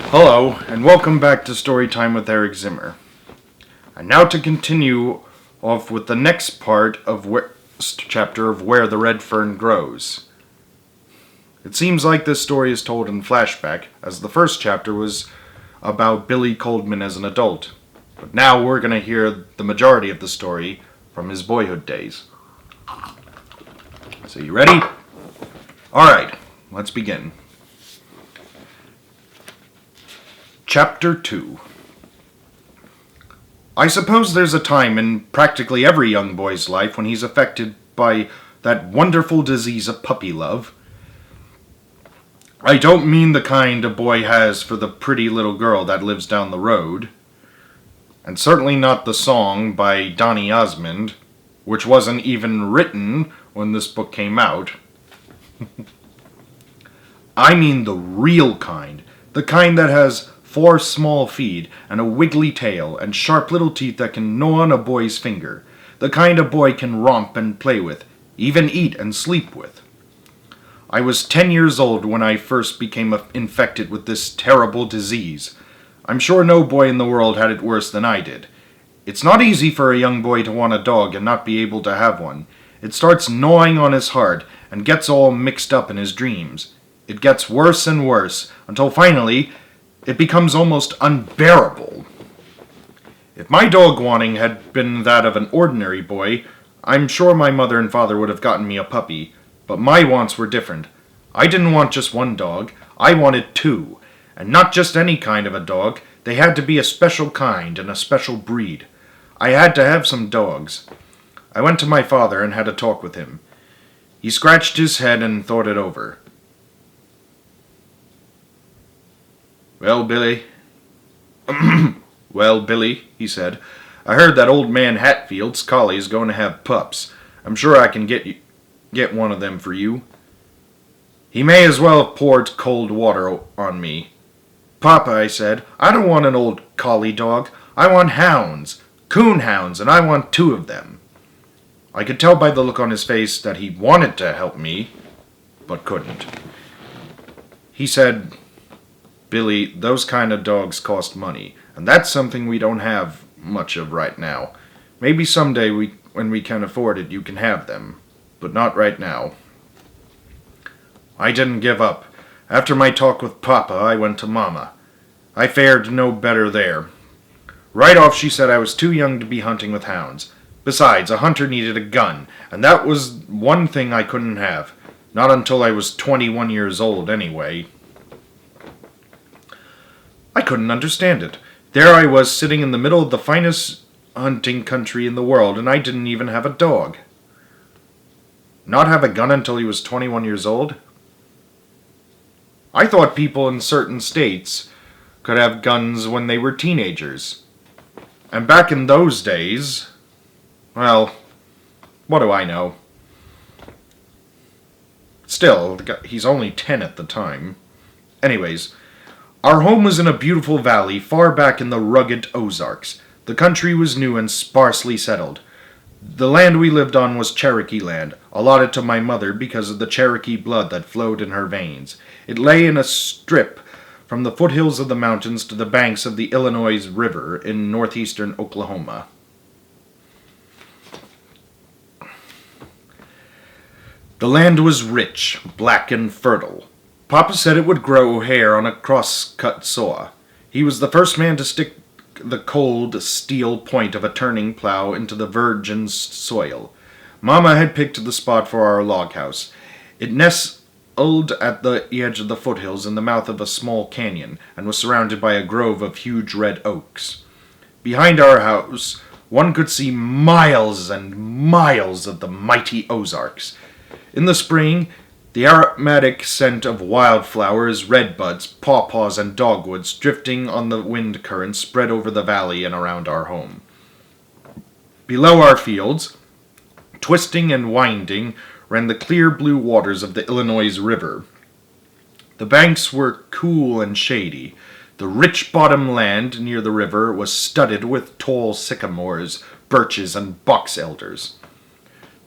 Hello, and welcome back to Storytime with Eric Zimmer. And now to continue off with the next part of chapter of Where the Red Fern Grows. It seems like this story is told in flashback, as the first chapter was about Billy Coldman as an adult. But now we're going to hear the majority of the story from his boyhood days. So you ready? Alright, let's begin. Chapter 2. I suppose there's a time in practically every young boy's life when he's affected by that wonderful disease of puppy love. I don't mean the kind a boy has for the pretty little girl that lives down the road, and certainly not the song by Donny Osmond, which wasn't even written when this book came out. I mean the real kind, the kind that has 4 small feet and a wiggly tail and sharp little teeth that can gnaw on a boy's finger, the kind a boy can romp and play with, even eat and sleep with. I was 10 years old when I first became infected with this terrible disease. I'm sure no boy in the world had it worse than I did. It's not easy for a young boy to want a dog and not be able to have one. It starts gnawing on his heart and gets all mixed up in his dreams. It gets worse and worse until finally it becomes almost unbearable. If my dog wanting had been that of an ordinary boy, I'm sure my mother and father would have gotten me a puppy, but my wants were different. I didn't want just one dog, I wanted 2, and not just any kind of a dog, they had to be a special kind and a special breed. I had to have some dogs. I went to my father and had a talk with him. He scratched his head and thought it over. Well, Billy, he said, I heard that old man Hatfield's collie is going to have pups. I'm sure I can get one of them for you. He may as well have poured cold water on me. Papa, I said, I don't want an old collie dog. I want hounds, coon hounds, and I want 2 of them. I could tell by the look on his face that he wanted to help me, but couldn't. He said, Billy, those kind of dogs cost money, and that's something we don't have much of right now. Maybe someday when we can afford it, you can have them, but not right now. I didn't give up. After my talk with Papa, I went to Mama. I fared no better there. Right off she said I was too young to be hunting with hounds. Besides, a hunter needed a gun, and that was one thing I couldn't have. Not until I was 21 years old, anyway. I couldn't understand it. There I was sitting in the middle of the finest hunting country in the world, and I didn't even have a dog. Not have a gun until he was 21 years old? I thought people in certain states could have guns when they were teenagers. And back in those days, well, what do I know? Still, he's only 10 at the time. Anyways, our home was in a beautiful valley far back in the rugged Ozarks. The country was new and sparsely settled. The land we lived on was Cherokee land, allotted to my mother because of the Cherokee blood that flowed in her veins. It lay in a strip from the foothills of the mountains to the banks of the Illinois River in northeastern Oklahoma. The land was rich, black, and fertile. Papa said it would grow hair on a cross-cut saw. He was the first man to stick the cold steel point of a turning plow into the virgin soil. Mama had picked the spot for our log house. It nestled at the edge of the foothills in the mouth of a small canyon and was surrounded by a grove of huge red oaks. Behind our house, one could see miles and miles of the mighty Ozarks. In the spring, the aromatic scent of wildflowers, redbuds, pawpaws, and dogwoods drifting on the wind currents spread over the valley and around our home. Below our fields, twisting and winding, ran the clear blue waters of the Illinois River. The banks were cool and shady. The rich bottom land near the river was studded with tall sycamores, birches, and box elders.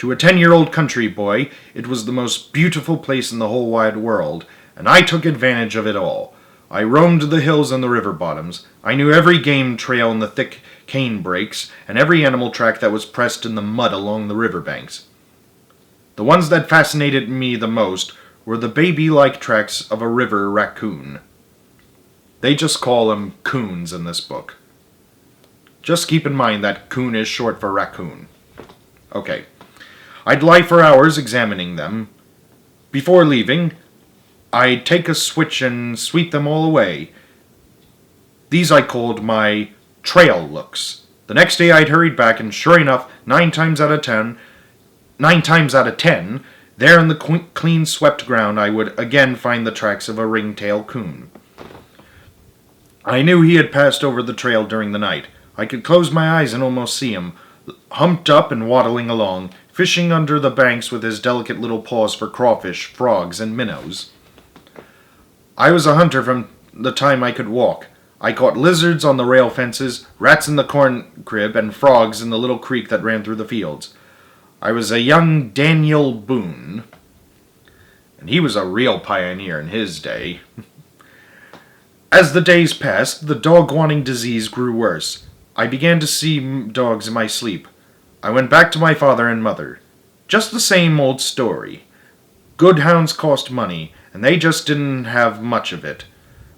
To a 10-year-old country boy, it was the most beautiful place in the whole wide world, and I took advantage of it all. I roamed the hills and the river bottoms. I knew every game trail in the thick cane brakes and every animal track that was pressed in the mud along the river banks. The ones that fascinated me the most were the baby-like tracks of a river raccoon. They just call them coons in this book. Just keep in mind that coon is short for raccoon. Okay. I'd lie for hours examining them. Before leaving, I'd take a switch and sweep them all away. These I called my trail looks. The next day I'd hurried back, and sure enough, 9 times out of 10, there in the clean swept ground I would again find the tracks of a ringtail coon. I knew he had passed over the trail during the night. I could close my eyes and almost see him, humped up and waddling along, fishing under the banks with his delicate little paws for crawfish, frogs, and minnows. I was a hunter from the time I could walk. I caught lizards on the rail fences, rats in the corn crib, and frogs in the little creek that ran through the fields. I was a young Daniel Boone, and he was a real pioneer in his day. As the days passed, the dog-wanting disease grew worse. I began to see dogs in my sleep. I went back to my father and mother. Just the same old story. Good hounds cost money, and they just didn't have much of it.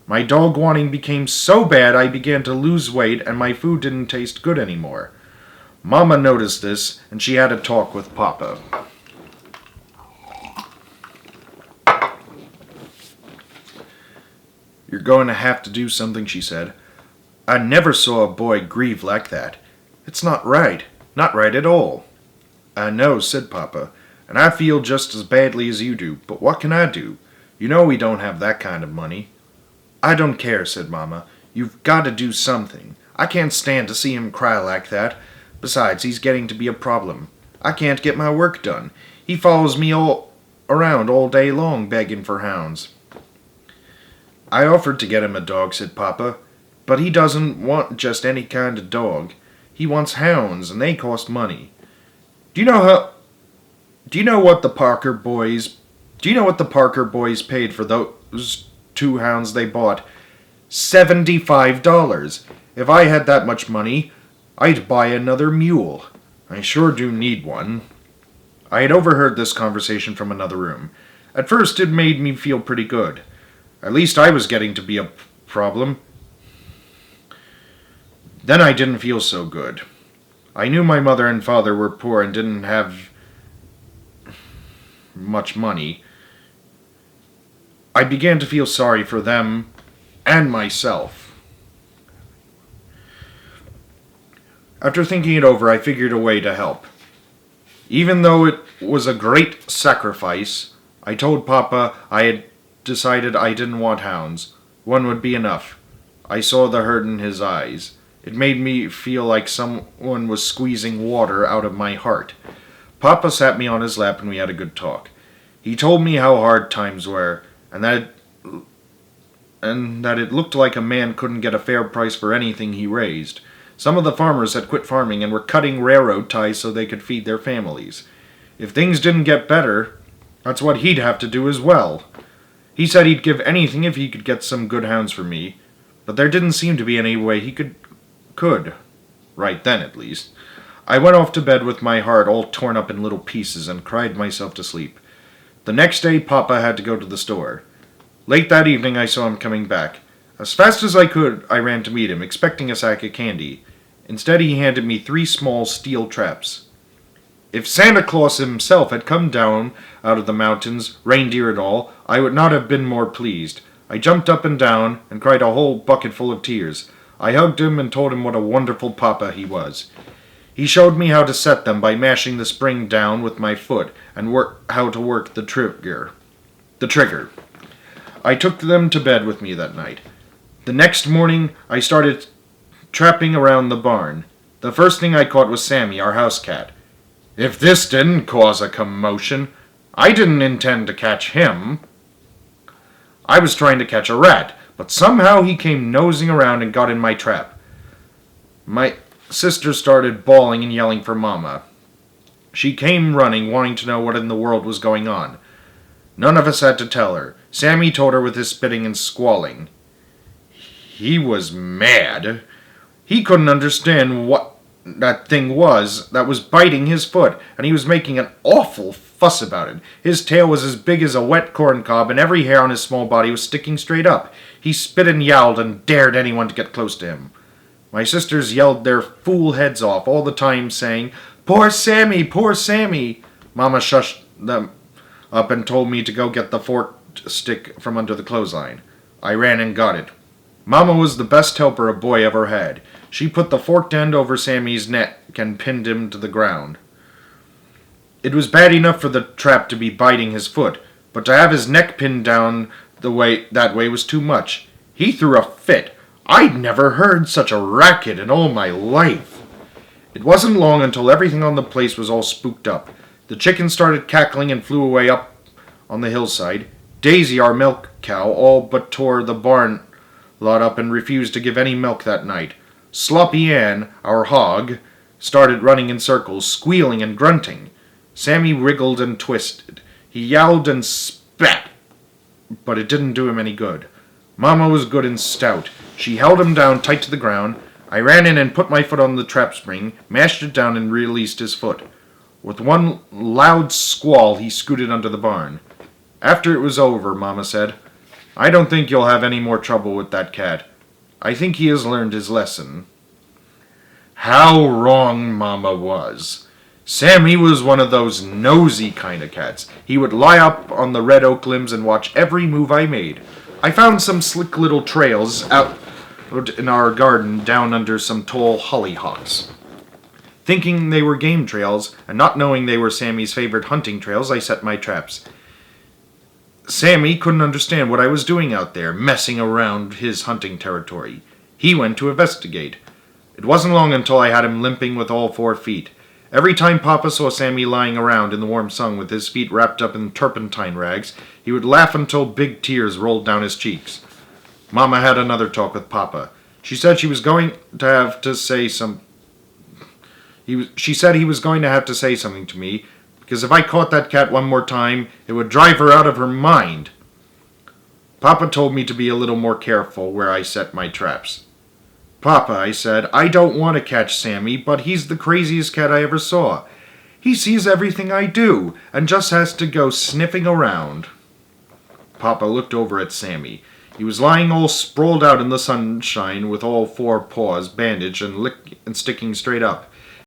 My dog-wanting became so bad I began to lose weight, and my food didn't taste good anymore. Mama noticed this, and she had a talk with Papa. "You're going to have to do something," she said. "I never saw a boy grieve like that. It's not right. Not right at all." "I know," said Papa, "and I feel just as badly as you do, but what can I do? You know we don't have that kind of money." "I don't care," said Mama. "You've got to do something. I can't stand to see him cry like that. Besides, he's getting to be a problem. I can't get my work done. He follows me all around all day long begging for hounds." "I offered to get him a dog," said Papa, "but he doesn't want just any kind of dog. He wants hounds, and they cost money. Do you know what the Parker boys paid for those 2 hounds they bought? $75. If I had that much money, I'd buy another mule. I sure do need one." I had overheard this conversation from another room. At first it made me feel pretty good. At least I was getting to be a problem. Then I didn't feel so good. I knew my mother and father were poor and didn't have much money. I began to feel sorry for them and myself. After thinking it over, I figured a way to help. Even though it was a great sacrifice, I told Papa I had decided I didn't want hounds. One would be enough. I saw the hurt in his eyes. It made me feel like someone was squeezing water out of my heart. Papa sat me on his lap and we had a good talk. He told me how hard times were, and that it looked like a man couldn't get a fair price for anything he raised. Some of the farmers had quit farming and were cutting railroad ties so they could feed their families. If things didn't get better, that's what he'd have to do as well. He said he'd give anything if he could get some good hounds for me, but there didn't seem to be any way he could. Right then, at least. I went off to bed with my heart all torn up in little pieces and cried myself to sleep. The next day, Papa had to go to the store. Late that evening, I saw him coming back. As fast as I could, I ran to meet him, expecting a sack of candy. Instead, he handed me 3 small steel traps. If Santa Claus himself had come down out of the mountains, reindeer and all, I would not have been more pleased. I jumped up and down and cried a whole bucket full of tears. I hugged him and told him what a wonderful papa he was. He showed me how to set them by mashing the spring down with my foot and how to work the trigger. I took them to bed with me that night. The next morning, I started trapping around the barn. The first thing I caught was Sammy, our house cat. If this didn't cause a commotion, I didn't intend to catch him. I was trying to catch a rat, but somehow he came nosing around and got in my trap. My sister started bawling and yelling for Mama. She came running, wanting to know what in the world was going on. None of us had to tell her. Sammy told her with his spitting and squalling. He was mad. He couldn't understand what that thing was that was biting his foot, and he was making an awful fuss about it. His tail was as big as a wet corn cob, and every hair on his small body was sticking straight up. He spit and yowled and dared anyone to get close to him. My sisters yelled their fool heads off all the time, saying, "Poor Sammy, poor Sammy!" Mama shushed them up and told me to go get the forked stick from under the clothesline. I ran and got it. Mama was the best helper a boy ever had. She put the forked end over Sammy's neck and pinned him to the ground. It was bad enough for the trap to be biting his foot, but to have his neck pinned down that way was too much. He threw a fit. I'd never heard such a racket in all my life. It wasn't long until everything on the place was all spooked up. The chickens started cackling and flew away up on the hillside. Daisy, our milk cow, all but tore the barn lot up and refused to give any milk that night. Sloppy Ann, our hog, started running in circles, squealing and grunting. Sammy wriggled and twisted. He yowled and spat, but it didn't do him any good. Mama was good and stout. She held him down tight to the ground. I ran in and put my foot on the trap spring, mashed it down and released his foot. With one loud squall, he scooted under the barn. After it was over, Mama said, "I don't think you'll have any more trouble with that cat. I think he has learned his lesson." How wrong Mama was. Sammy was one of those nosy kind of cats. He would lie up on the red oak limbs and watch every move I made. I found some slick little trails out in our garden down under some tall hollyhocks. Thinking they were game trails, and not knowing they were Sammy's favorite hunting trails, I set my traps. Sammy couldn't understand what I was doing out there, messing around his hunting territory. He went to investigate. It wasn't long until I had him limping with all 4 feet. Every time Papa saw Sammy lying around in the warm sun with his feet wrapped up in turpentine rags, he would laugh until big tears rolled down his cheeks. Mama had another talk with Papa. She said he was going to have to say something to me, because if I caught that cat one more time, it would drive her out of her mind. Papa told me to be a little more careful where I set my traps. "Papa," I said, "I don't want to catch Sammy, but he's the craziest cat I ever saw. He sees everything I do, and just has to go sniffing around." Papa looked over at Sammy. He was lying all sprawled out in the sunshine with all 4 paws bandaged and sticking straight up.